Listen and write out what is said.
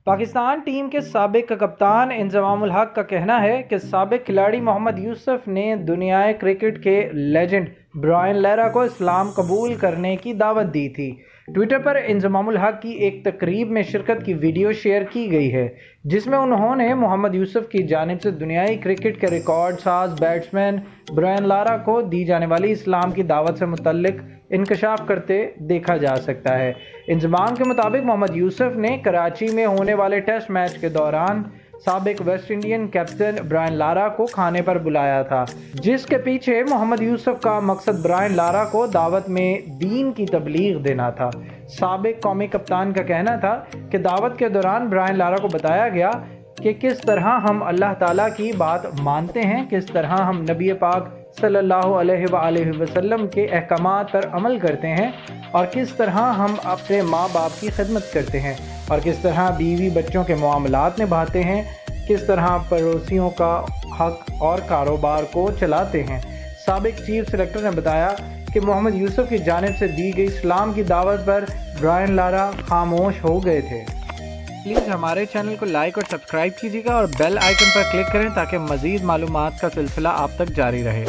Pakistan team کے سابق کپتان انضمام الحق کا کہنا ہے کہ سابق کھلاڑی محمد یوسف نے دنیائے کرکٹ کے لیجنڈ برائن لارا کو اسلام قبول کرنے کی دعوت دی تھی۔ ٹویٹر پر انضمام الحق کی ایک تقریب میں شرکت کی ویڈیو شیئر کی گئی ہے، جس میں انہوں نے محمد یوسف کی جانب سے دنیائی کرکٹ کے ریکارڈ ساز بیٹسمین برائن لارا کو دی جانے والی اسلام کی دعوت سے متعلق انکشاف کرتے دیکھا جا سکتا ہے۔ انضمام کے مطابق محمد یوسف نے کراچی میں ہونے والے ٹیسٹ میچ کے دوران سابق West Indian captain Brian Lara کو کھانے پر بلایا تھا، جس کے پیچھے محمد یوسف کا مقصد برائن لارا کو دعوت میں دین کی تبلیغ دینا تھا۔ سابق قومی کپتان کا کہنا تھا کہ دعوت کے دوران برائن لارا کو بتایا گیا کہ کس طرح ہم اللہ تعالیٰ کی بات مانتے ہیں، کس طرح ہم نبی پاک صلی اللہ علیہ وآلہ وسلم کے احکامات پر عمل کرتے ہیں، اور کس طرح ہم اپنے ماں باپ کی خدمت کرتے ہیں، اور کس طرح بیوی بچوں کے معاملات نبھاتے ہیں، کس طرح پڑوسیوں کا حق اور کاروبار کو چلاتے ہیں۔ سابق چیف سلیکٹر نے بتایا کہ محمد یوسف کی جانب سے دی گئی اسلام کی دعوت پر برائن لارا خاموش ہو گئے تھے۔ پلیز ہمارے چینل کو لائک اور سبسکرائب کیجیے گا اور بیل آئیکن پر کلک کریں تاکہ مزید معلومات کا سلسلہ آپ تک جاری رہے۔